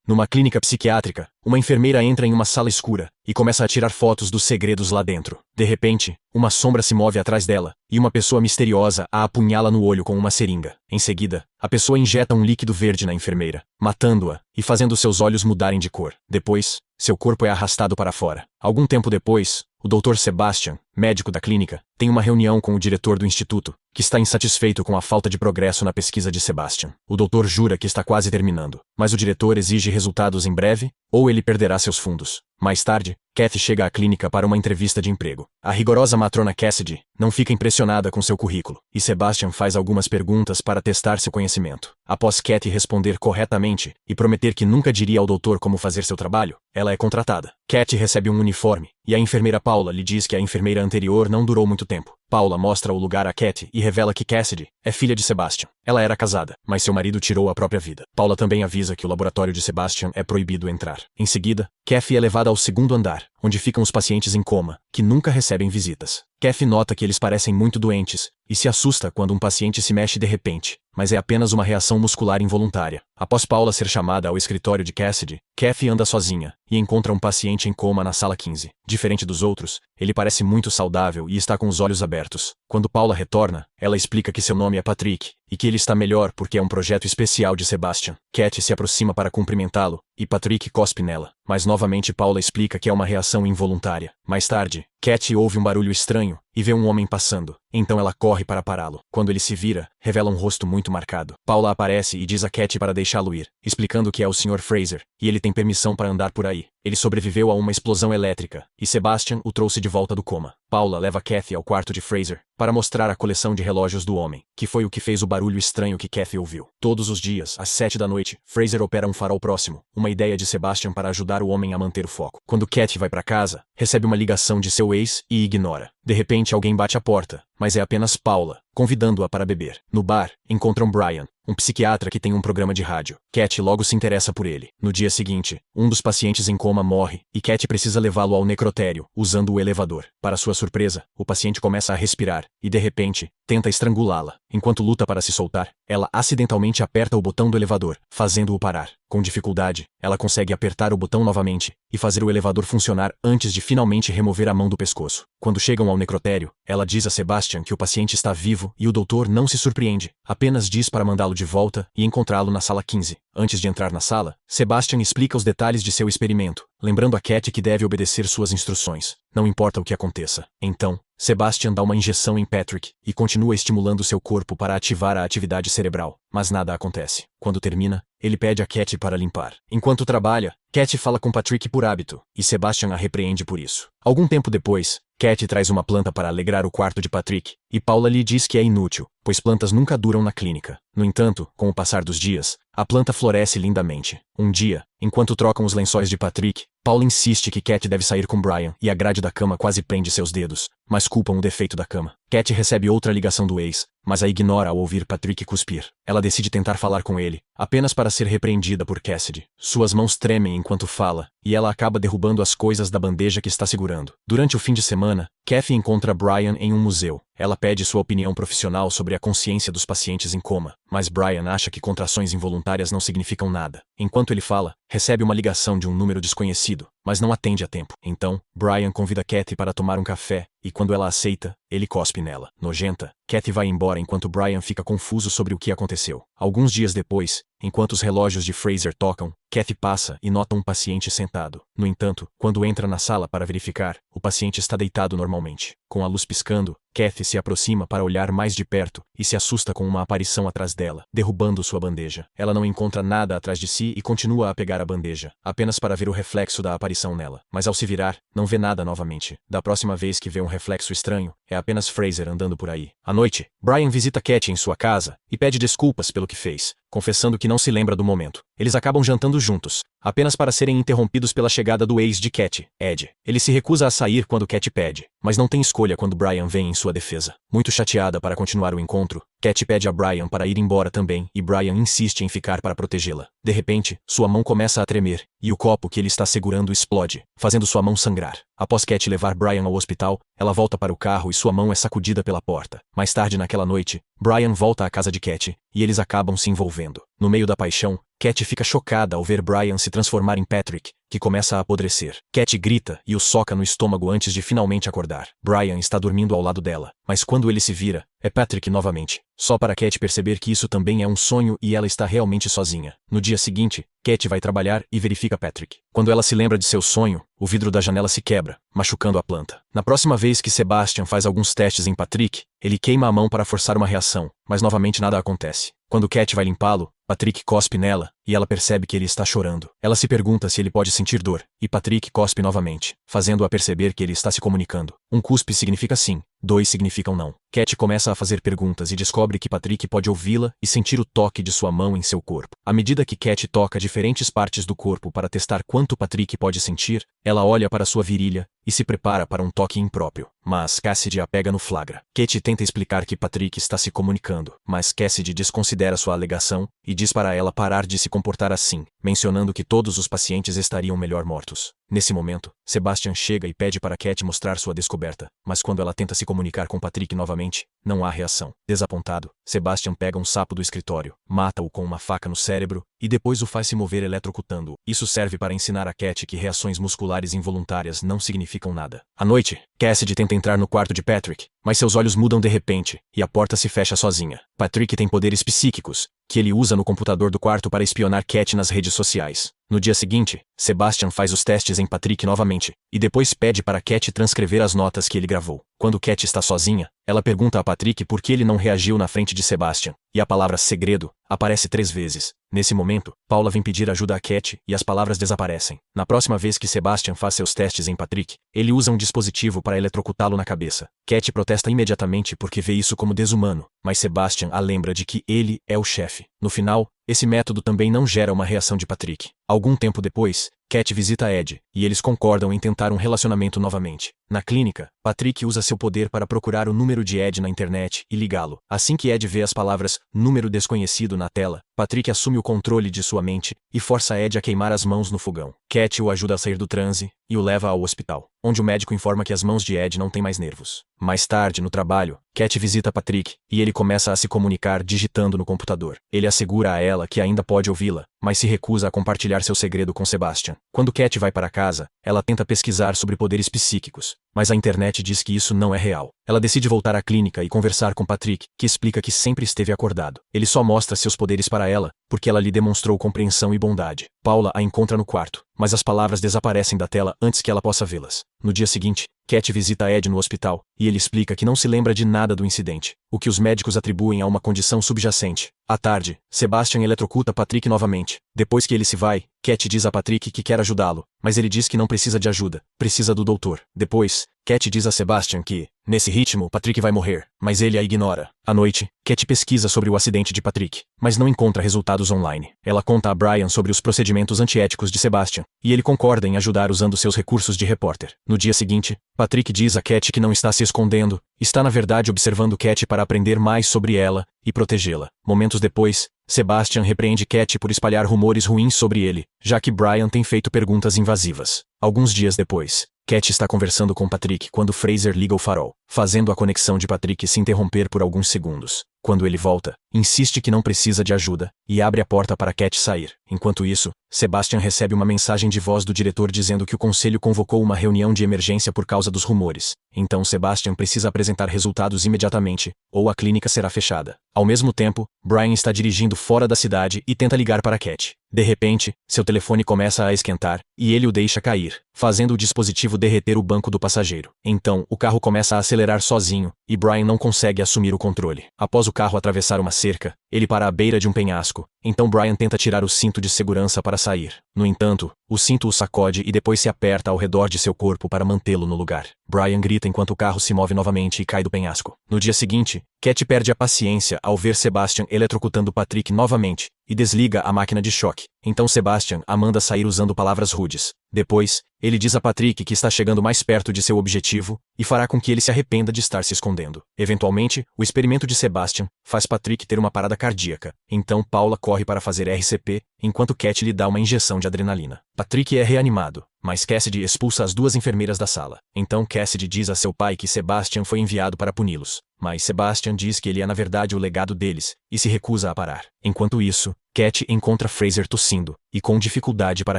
Numa clínica psiquiátrica, uma enfermeira entra em uma sala escura e começa a tirar fotos dos segredos lá dentro. De repente, uma sombra se move atrás dela e uma pessoa misteriosa a apunhala no olho com uma seringa. Em seguida, a pessoa injeta um líquido verde na enfermeira, matando-a e fazendo seus olhos mudarem de cor. Depois, seu corpo é arrastado para fora. Algum tempo depois, o Dr. Sebastian, médico da clínica, tem uma reunião com o diretor do instituto, que está insatisfeito com a falta de progresso na pesquisa de Sebastian. O doutor jura que está quase terminando, mas o diretor exige resultados em breve, ou ele perderá seus fundos. Mais tarde, Kathy chega à clínica para uma entrevista de emprego. A rigorosa matrona Cassidy não fica impressionada com seu currículo, e Sebastian faz algumas perguntas para testar seu conhecimento. Após Kathy responder corretamente e prometer que nunca diria ao doutor como fazer seu trabalho, ela é contratada. Kathy recebe um uniforme, e a enfermeira Paula lhe diz que a enfermeira anterior não durou muito tempo. Paula mostra o lugar a Kathy e revela que Cassidy é filha de Sebastian. Ela era casada, mas seu marido tirou a própria vida. Paula também avisa que o laboratório de Sebastian é proibido entrar. Em seguida, Kathy é levada ao segundo andar, onde ficam os pacientes em coma, que nunca recebem visitas. Kathy nota que eles parecem muito doentes, e se assusta quando um paciente se mexe de repente, mas é apenas uma reação muscular involuntária. Após Paula ser chamada ao escritório de Cassidy, Kathy anda sozinha e encontra um paciente em coma na sala 15. Diferente dos outros, ele parece muito saudável e está com os olhos abertos. Quando Paula retorna, ela explica que seu nome é Patrick e que ele está melhor porque é um projeto especial de Sebastian. Kathy se aproxima para cumprimentá-lo e Patrick cospe nela, mas novamente Paula explica que é uma reação involuntária. Mais tarde, Kathy ouve um barulho estranho e vê um homem passando. Então ela corre para pará-lo. Quando ele se vira, revela um rosto muito marcado. Paula aparece e diz a Kathy para deixá-lo ir, explicando que é o Sr. Fraser, e ele tem permissão para andar por aí. Ele sobreviveu a uma explosão elétrica, e Sebastian o trouxe de volta do coma. Paula leva Kathy ao quarto de Fraser, para mostrar a coleção de relógios do homem, que foi o que fez o barulho estranho que Kathy ouviu. Todos os dias, às 7 da noite, Fraser opera um farol próximo, uma ideia de Sebastian para ajudar o homem a manter o foco. Quando Kathy vai para casa, recebe uma ligação de seu ex e ignora. De repente alguém bate à porta, mas é apenas Paula, convidando-a para beber. No bar, encontram Brian, um psiquiatra que tem um programa de rádio. Kathy logo se interessa por ele. No dia seguinte, um dos pacientes em coma morre, e Kathy precisa levá-lo ao necrotério, usando o elevador. Para sua surpresa, o paciente começa a respirar, e de repente, tenta estrangulá-la. Enquanto luta para se soltar, ela acidentalmente aperta o botão do elevador, fazendo-o parar. Com dificuldade, ela consegue apertar o botão novamente e fazer o elevador funcionar antes de finalmente remover a mão do pescoço. Quando chegam ao necrotério, ela diz a Sebastian que o paciente está vivo e o doutor não se surpreende, apenas diz para mandá-lo de volta e encontrá-lo na sala 15. Antes de entrar na sala, Sebastian explica os detalhes de seu experimento, lembrando a Kathy que deve obedecer suas instruções, não importa o que aconteça. Então, Sebastian dá uma injeção em Patrick e continua estimulando seu corpo para ativar a atividade cerebral, mas nada acontece. Quando termina, ele pede a Kathy para limpar. Enquanto trabalha, Kathy fala com Patrick por hábito, e Sebastian a repreende por isso. Algum tempo depois, Kathy traz uma planta para alegrar o quarto de Patrick, e Paula lhe diz que é inútil, pois plantas nunca duram na clínica. No entanto, com o passar dos dias, a planta floresce lindamente. Um dia, enquanto trocam os lençóis de Patrick, Paula insiste que Kathy deve sair com Brian, e a grade da cama quase prende seus dedos, mas culpam o defeito da cama. Kathy recebe outra ligação do ex, mas a ignora ao ouvir Patrick cuspir. Ela decide tentar falar com ele, apenas para ser repreendida por Cassidy. Suas mãos tremem enquanto fala, e ela acaba derrubando as coisas da bandeja que está segurando. Durante o fim de semana, Kathy encontra Brian em um museu. Ela pede sua opinião profissional sobre a consciência dos pacientes em coma, mas Brian acha que contrações involuntárias não significam nada. Enquanto ele fala, recebe uma ligação de um número desconhecido, mas não atende a tempo. Então, Brian convida Kathy para tomar um café, e quando ela aceita, ele cospe nela. Nojenta, Kathy vai embora enquanto Brian fica confuso sobre o que aconteceu. Alguns dias depois, enquanto os relógios de Fraser tocam, Kathy passa e nota um paciente sentado. No entanto, quando entra na sala para verificar, o paciente está deitado normalmente. Com a luz piscando, Kathy se aproxima para olhar mais de perto e se assusta com uma aparição atrás dela, derrubando sua bandeja. Ela não encontra nada atrás de si e continua a pegar a bandeja, apenas para ver o reflexo da aparição nela. Mas ao se virar, não vê nada novamente. Da próxima vez que vê um reflexo estranho, é apenas Fraser andando por aí. À noite, Brian visita Kathy em sua casa e pede desculpas pelo que fez, confessando que não se lembra do momento. Eles acabam jantando juntos, apenas para serem interrompidos pela chegada do ex de Kathy, Ed. Ele se recusa a sair quando Kathy pede, mas não tem escolha quando Brian vem em sua defesa. Muito chateada para continuar o encontro, Kathy pede a Brian para ir embora também e Brian insiste em ficar para protegê-la. De repente, sua mão começa a tremer, e o copo que ele está segurando explode, fazendo sua mão sangrar. Após Kathy levar Brian ao hospital, ela volta para o carro e sua mão é sacudida pela porta. Mais tarde naquela noite, Brian volta à casa de Kathy, e eles acabam se envolvendo. No meio da paixão, Cat fica chocada ao ver Brian se transformar em Patrick, que começa a apodrecer. Cat grita e o soca no estômago antes de finalmente acordar. Brian está dormindo ao lado dela, mas quando ele se vira, é Patrick novamente. Só para Cat perceber que isso também é um sonho e ela está realmente sozinha. No dia seguinte, Cat vai trabalhar e verifica Patrick. Quando ela se lembra de seu sonho, o vidro da janela se quebra, machucando a planta. Na próxima vez que Sebastian faz alguns testes em Patrick, ele queima a mão para forçar uma reação, mas novamente nada acontece. Quando Cat vai limpá-lo, Patrick cospe nela, e ela percebe que ele está chorando. Ela se pergunta se ele pode sentir dor, e Patrick cospe novamente, fazendo-a perceber que ele está se comunicando. Um cuspe significa sim, dois significam não. Cat começa a fazer perguntas e descobre que Patrick pode ouvi-la e sentir o toque de sua mão em seu corpo. À medida que Cat toca diferentes partes do corpo para testar quanto Patrick pode sentir, ela olha para sua virilha e se prepara para um toque impróprio. Mas Cassidy a pega no flagra. Cat tenta explicar que Patrick está se comunicando, mas Cassidy desconsidera sua alegação e diz para ela parar de se comportar assim, mencionando que todos os pacientes estariam melhor mortos. Nesse momento, Sebastian chega e pede para Cat mostrar sua descoberta, mas quando ela tenta se comunicar com Patrick novamente, não há reação. Desapontado, Sebastian pega um sapo do escritório, mata-o com uma faca no cérebro e depois o faz se mover eletrocutando-o. Isso serve para ensinar a Cat que reações musculares involuntárias não significam nada. À noite, Cassidy tenta entrar no quarto de Patrick, mas seus olhos mudam de repente e a porta se fecha sozinha. Patrick tem poderes psíquicos, que ele usa no computador do quarto para espionar Cat nas redes sociais. No dia seguinte, Sebastian faz os testes em Patrick novamente, e depois pede para Cat transcrever as notas que ele gravou. Quando Cat está sozinha, ela pergunta a Patrick por que ele não reagiu na frente de Sebastian, e a palavra segredo aparece 3 vezes. Nesse momento, Paula vem pedir ajuda a Cat e as palavras desaparecem. Na próxima vez que Sebastian faz seus testes em Patrick, ele usa um dispositivo para eletrocutá-lo na cabeça. Cat protesta imediatamente porque vê isso como desumano, mas Sebastian a lembra de que ele é o chefe. No final, esse método também não gera uma reação de Patrick. Algum tempo depois, Cat visita Ed, e eles concordam em tentar um relacionamento novamente. Na clínica, Patrick usa seu poder para procurar o número de Ed na internet e ligá-lo. Assim que Ed vê as palavras "número desconhecido" na tela, Patrick assume o controle de sua mente e força Ed a queimar as mãos no fogão. Cat o ajuda a sair do transe e o leva ao hospital, onde o médico informa que as mãos de Ed não têm mais nervos. Mais tarde, no trabalho, Cat visita Patrick e ele começa a se comunicar digitando no computador. Ele assegura a ela que ainda pode ouvi-la, mas se recusa a compartilhar seu segredo com Sebastian. Quando Cat vai para casa, ela tenta pesquisar sobre poderes psíquicos, mas a internet diz que isso não é real. Ela decide voltar à clínica e conversar com Patrick, que explica que sempre esteve acordado. Ele só mostra seus poderes para ela, porque ela lhe demonstrou compreensão e bondade. Paula a encontra no quarto, mas as palavras desaparecem da tela antes que ela possa vê-las. No dia seguinte, Cat visita Ed no hospital, e ele explica que não se lembra de nada do incidente, o que os médicos atribuem a uma condição subjacente. À tarde, Sebastian eletrocuta Patrick novamente. Depois que ele se vai, Cat diz a Patrick que quer ajudá-lo, mas ele diz que não precisa de ajuda, precisa do doutor. Depois, Cat diz a Sebastian que, nesse ritmo, Patrick vai morrer, mas ele a ignora. À noite, Cat pesquisa sobre o acidente de Patrick, mas não encontra resultados online. Ela conta a Brian sobre os procedimentos antiéticos de Sebastian, e ele concorda em ajudar usando seus recursos de repórter. No dia seguinte, Patrick diz a Cat que não está se escondendo, está na verdade observando Cat para aprender mais sobre ela e protegê-la. Momentos depois, Sebastian repreende Cat por espalhar rumores ruins sobre ele, já que Brian tem feito perguntas invasivas. Alguns dias depois, Cat está conversando com Patrick quando Fraser liga o farol, fazendo a conexão de Patrick se interromper por alguns segundos. Quando ele volta, insiste que não precisa de ajuda e abre a porta para Cat sair. Enquanto isso, Sebastian recebe uma mensagem de voz do diretor dizendo que o conselho convocou uma reunião de emergência por causa dos rumores. Então Sebastian precisa apresentar resultados imediatamente, ou a clínica será fechada. Ao mesmo tempo, Brian está dirigindo fora da cidade e tenta ligar para Cat. De repente, seu telefone começa a esquentar, e ele o deixa cair, fazendo o dispositivo derreter o banco do passageiro. Então, o carro começa a acelerar sozinho, e Brian não consegue assumir o controle. Após o carro atravessar uma cerca, ele para à beira de um penhasco. Então Brian tenta tirar o cinto de segurança para sair. No entanto, o cinto o sacode e depois se aperta ao redor de seu corpo para mantê-lo no lugar. Brian grita enquanto o carro se move novamente e cai do penhasco. No dia seguinte, Cat perde a paciência ao ver Sebastian eletrocutando Patrick novamente e desliga a máquina de choque. Então Sebastian a manda sair usando palavras rudes. Depois, ele diz a Patrick que está chegando mais perto de seu objetivo e fará com que ele se arrependa de estar se escondendo. Eventualmente, o experimento de Sebastian faz Patrick ter uma parada cardíaca. Então Paula corre para fazer RCP, enquanto Cat lhe dá uma injeção de adrenalina. Patrick é reanimado, mas Cassidy expulsa as 2 enfermeiras da sala. Então Cassidy diz a seu pai que Sebastian foi enviado para puni-los. mas Sebastian diz que ele é na verdade o legado deles, e se recusa a parar. Enquanto isso, Cat encontra Fraser tossindo, e com dificuldade para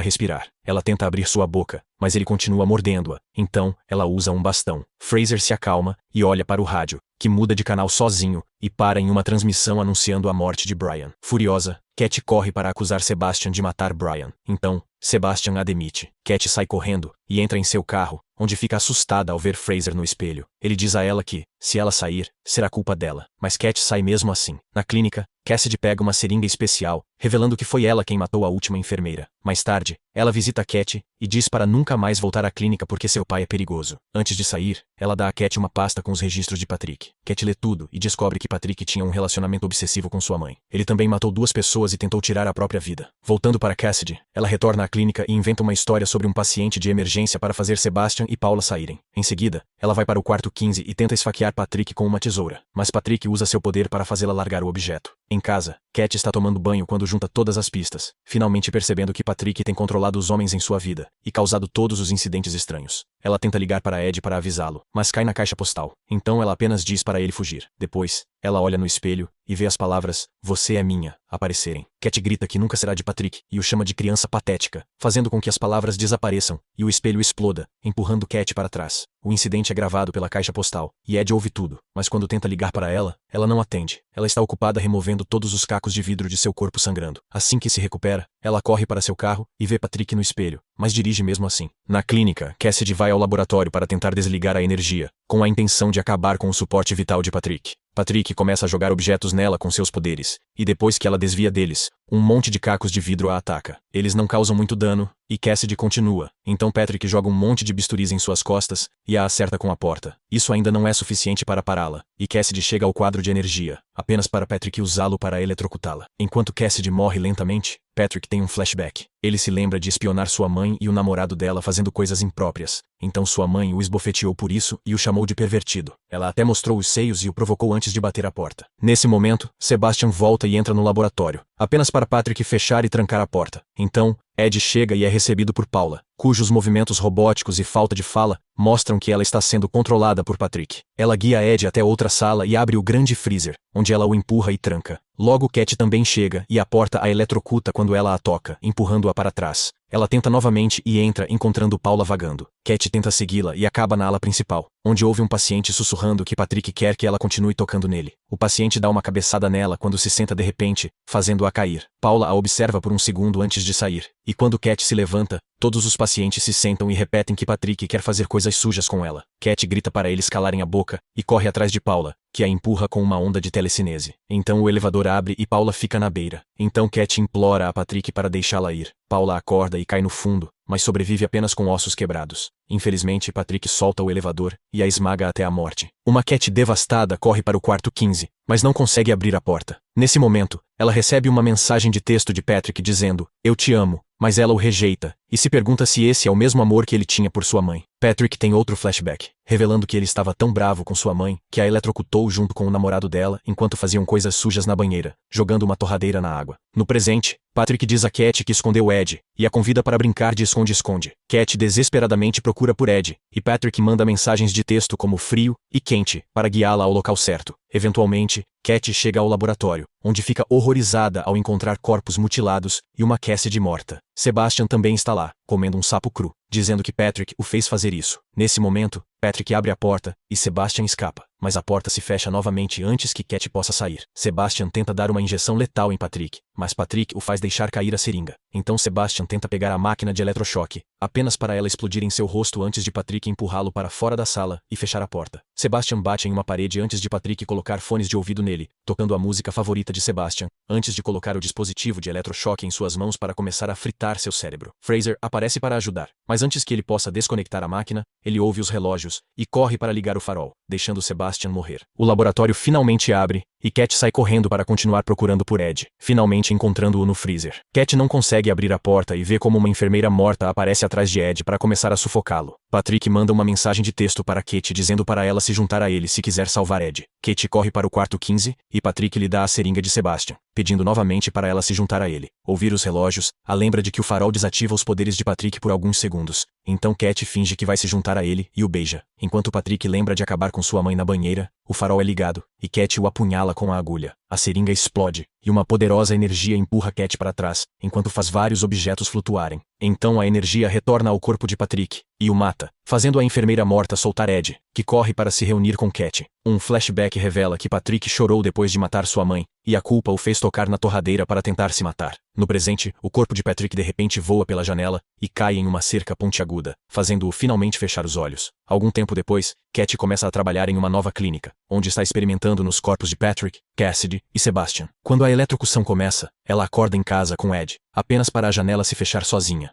respirar. Ela tenta abrir sua boca, mas ele continua mordendo-a, então, ela usa um bastão. Fraser se acalma, e olha para o rádio, que muda de canal sozinho, e para em uma transmissão anunciando a morte de Brian. Furiosa, Cat corre para acusar Sebastian de matar Brian. Então, Sebastian a demite. Cat sai correndo, e entra em seu carro, onde fica assustada ao ver Fraser no espelho. Ele diz a ela que, se ela sair, será culpa dela. Mas Cat sai mesmo assim. Na clínica, Cassidy pega uma seringa especial, revelando que foi ela quem matou a última enfermeira. Mais tarde, ela visita Cat e diz para nunca mais voltar à clínica porque seu pai é perigoso. Antes de sair, ela dá a Cat uma pasta com os registros de Patrick. Cat lê tudo e descobre que Patrick tinha um relacionamento obsessivo com sua mãe. Ele também matou 2 pessoas e tentou tirar a própria vida. Voltando para Cassidy, ela retorna à clínica e inventa uma história sobre um paciente de emergência para fazer Sebastian e Paula saírem. Em seguida, ela vai para o quarto 15 e tenta esfaquear Patrick com uma tesoura, mas Patrick usa seu poder para fazê-la largar o objeto. Em casa, Cat está tomando banho quando junta todas as pistas, finalmente percebendo que Patrick tem controlado os homens em sua vida e causado todos os incidentes estranhos. Ela tenta ligar para Ed para avisá-lo, mas cai na caixa postal. Então ela apenas diz para ele fugir. Depois, ela olha no espelho e vê as palavras "Você é minha" aparecerem. Cat grita que nunca será de Patrick e o chama de criança patética, fazendo com que as palavras desapareçam e o espelho exploda, empurrando Cat para trás. O incidente é gravado pela caixa postal e Ed ouve tudo, mas quando tenta ligar para ela, ela não atende. Ela está ocupada removendo todos os cacos de vidro de seu corpo sangrando. Assim que se recupera, ela corre para seu carro e vê Patrick no espelho, mas dirige mesmo assim. Na clínica, Cassidy vai ao laboratório para tentar desligar a energia, com a intenção de acabar com o suporte vital de Patrick. Patrick começa a jogar objetos nela com seus poderes, e depois que ela desvia deles, um monte de cacos de vidro a ataca. Eles não causam muito dano, e Cassidy continua. Então Patrick joga um monte de bisturis em suas costas, e a acerta com a porta. Isso ainda não é suficiente para pará-la, e Cassidy chega ao quadro de energia, apenas para Patrick usá-lo para eletrocutá-la. Enquanto Cassidy morre lentamente, Patrick tem um flashback. Ele se lembra de espionar sua mãe e o namorado dela fazendo coisas impróprias. Então sua mãe o esbofeteou por isso e o chamou de pervertido. Ela até mostrou os seios e o provocou antes de bater a porta. Nesse momento, Sebastian volta e entra no laboratório, apenas para Patrick fechar e trancar a porta. Então, Ed chega e é recebido por Paula, cujos movimentos robóticos e falta de fala mostram que ela está sendo controlada por Patrick. Ela guia Ed até outra sala e abre o grande freezer, onde ela o empurra e tranca. Logo Cat também chega e a porta a eletrocuta quando ela a toca, empurrando-a para trás. Ela tenta novamente e entra encontrando Paula vagando. Cat tenta segui-la e acaba na ala principal, onde ouve um paciente sussurrando que Patrick quer que ela continue tocando nele. O paciente dá uma cabeçada nela quando se senta de repente, fazendo-a cair. Paula a observa por um segundo antes de sair, e quando Cat se levanta, todos os pacientes se sentam e repetem que Patrick quer fazer coisas sujas com ela. Cat grita para eles calarem a boca e corre atrás de Paula, que a empurra com uma onda de telecinese. Então o elevador abre e Paula fica na beira. Então Cat implora a Patrick para deixá-la ir. Paula acorda e cai no fundo, mas sobrevive apenas com ossos quebrados. Infelizmente, Patrick solta o elevador e a esmaga até a morte. Uma Cat devastada corre para o quarto 15, mas não consegue abrir a porta. Nesse momento, ela recebe uma mensagem de texto de Patrick dizendo, "Eu te amo", mas ela o rejeita, e se pergunta se esse é o mesmo amor que ele tinha por sua mãe. Patrick tem outro flashback, revelando que ele estava tão bravo com sua mãe, que a eletrocutou junto com o namorado dela enquanto faziam coisas sujas na banheira, jogando uma torradeira na água. No presente, Patrick diz a Cat que escondeu Ed, e a convida para brincar de esconde-esconde. Cat desesperadamente procura por Ed, e Patrick manda mensagens de texto como frio e quente, para guiá-la ao local certo. Eventualmente, Cat chega ao laboratório, onde fica horrorizada ao encontrar corpos mutilados e uma Cassidy morta. Sebastian também está lá, comendo um sapo cru, dizendo que Patrick o fez fazer isso. Nesse momento, Patrick abre a porta, e Sebastian escapa, mas a porta se fecha novamente antes que Cat possa sair. Sebastian tenta dar uma injeção letal em Patrick, mas Patrick o faz deixar cair a seringa. Então Sebastian tenta pegar a máquina de eletrochoque, apenas para ela explodir em seu rosto antes de Patrick empurrá-lo para fora da sala e fechar a porta. Sebastian bate em uma parede antes de Patrick colocar fones de ouvido nele, tocando a música favorita de Sebastian, antes de colocar o dispositivo de eletrochoque em suas mãos para começar a fritar seu cérebro. Fraser aparece para ajudar, mas antes que ele possa desconectar a máquina, ele ouve os relógios e corre para ligar o farol, deixando Sebastian morrer. O laboratório finalmente abre, e Cat sai correndo para continuar procurando por Ed, finalmente encontrando-o no freezer. Cat não consegue abrir a porta e vê como uma enfermeira morta aparece atrás de Ed para começar a sufocá-lo. Patrick manda uma mensagem de texto para Kate dizendo para ela se juntar a ele se quiser salvar Ed. Kate corre para o quarto 15, e Patrick lhe dá a seringa de Sebastian, pedindo novamente para ela se juntar a ele. Ouvir os relógios, a lembra de que o farol desativa os poderes de Patrick por alguns segundos, Então Cat finge que vai se juntar a ele e o beija. Enquanto Patrick lembra de acabar com sua mãe na banheira, o farol é ligado, e Cat o apunhala com a agulha. A seringa explode, e uma poderosa energia empurra Cat para trás, enquanto faz vários objetos flutuarem. Então a energia retorna ao corpo de Patrick, e o mata, fazendo a enfermeira morta soltar Ed, que corre para se reunir com Cat. Um flashback revela que Patrick chorou depois de matar sua mãe, e a culpa o fez tocar na torradeira para tentar se matar. No presente, o corpo de Patrick de repente voa pela janela, e cai em uma cerca pontiaguda, fazendo-o finalmente fechar os olhos. Algum tempo depois, Cat começa a trabalhar em uma nova clínica, onde está experimentando nos corpos de Patrick, Cassidy e Sebastian. Quando a eletrocução começa, ela acorda em casa com Ed, apenas para a janela se fechar sozinha.